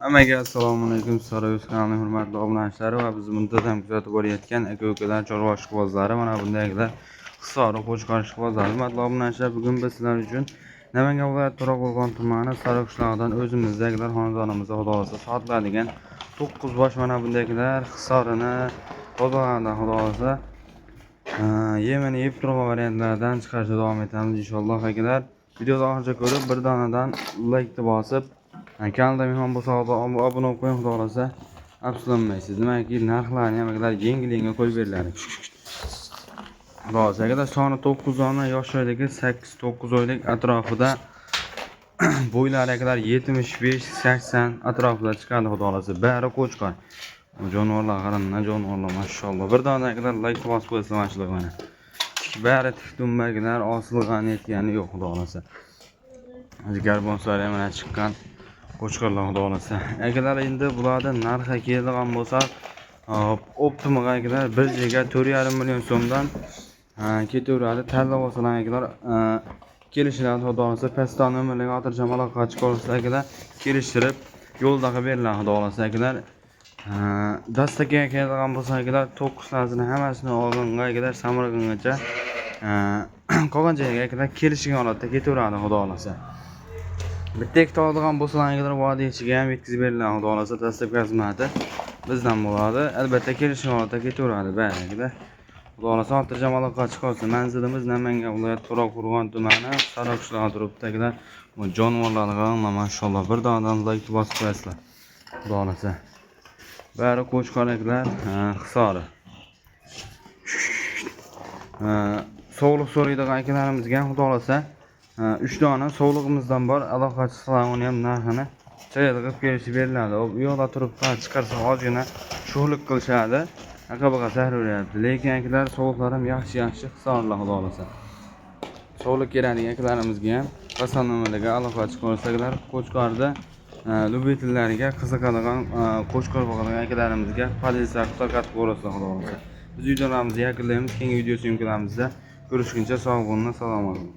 Hammaga assalomu alaykum. Saroy kanalining hurmatli obunachilari va bizni muntazam kuzatib borayotgan aka-ukalar, chorva ishqibozlari, mana bundaylar Hisori Qo'chqor ishqibozlari. Hurmatli obunachilar, bugun biz sizlar uchun Namangan viloyati To'raqo'rg'on tumani Sariq qishlog'idan o'zimizdagilar xonadonimizda xudoolasa sotiladigan 9 bosh mana bundaylar Hisorini tozalaganda xudoolasa yemini yeb turgan variantlardan chiqarishda davom etamiz inshaalloh akalar. Videoni oxirigacha ko'rib, bir donadan like bosib, kanalda mehmon bo'lsa obuna bo'lib qo'ying, xudo xolasa afsuslanmaysiz. Nimaki narxlarni ham akalar yengil qo'yib beriladi. Xudo xolasa akalar, soni 9 dona, yoshlardagi 8-9 oylik atrofida bo'ylari akalar 75-80 atrofida chiqadi xudo xolasa. Bari Qo'chqor. Jonivorlar qaramdan jonivorlar mashalloh. Bir dona akalar like bosib qo'ysa mashalloh mana. Bari tik dumbagilar osilgan yetgani yo'q xudo xolasa. Garbonlar ham mana chiqqan. Qo'chqorlar xudo xolasa. Akalar, endi bularda narxi keladigan bo'lsa, optimaga akalar 1,4 million so'mdan ketaveradi. Tanlab olsalar akalar kelishiladi xudo xolasa. Pastdan nomerlarga xotirjam aloqa chiqarsa akalar kelishtirib yo'ldaga beriladi xudo xolasa akalar. Dastaga keladigan bo'lsa akalar 9 tanesini hammasini olganga akalar Samarqandgacha qolgan joyga akalar kelishgan holatda ketaveradi xudo xolasa. Bitta ikkita oladigan bo'lsalar akalar vodiy ichiga ham yetkazib beriladi xudo xolasa. Dastlabki xizmati bizdan bo'ladi. Albatta kelishgan holatda ketaveradi ba'zida. Xudo xolasa xotirjam aloqa chiqarsa. Manzilimiz Namangan viloyati To'raqo'rg'on tumani Sariq qishlog'i turibdilar. Bu jonivorlarga mashalloh bir donadan like bosib qo'yasizlar. Xudo xolasa. Bari Qo'chqorlar Hisori. Sog'liq so'raydigan akalarimizga xudo xolasa 3 dona sog'lig'imizdan bor aloqachilar uni ham narxini chayilib kelishib beriladi. U yo'lda turib chiqarsa ozgina sho'xlik qilishadi. Aqabaga zarar beryapti. Lekin akalar sog'liqlar ham yaxshi Hisorlar xudo xolasa. Sog'liq kerakli akalarimizga ham qasamnomalarga aloqa chiqarsalar Qo'chqorda lubitillariga qiziqadigan Qo'chqor bo'lgan akalarimizga politsiya qutqarib ko'rasizlar xudo xolasa. Biz videolarimizni yakunlaymiz. Keyingi video syomkalamizda ko'rishguncha sog' bo'linglar, salomat bo'ling.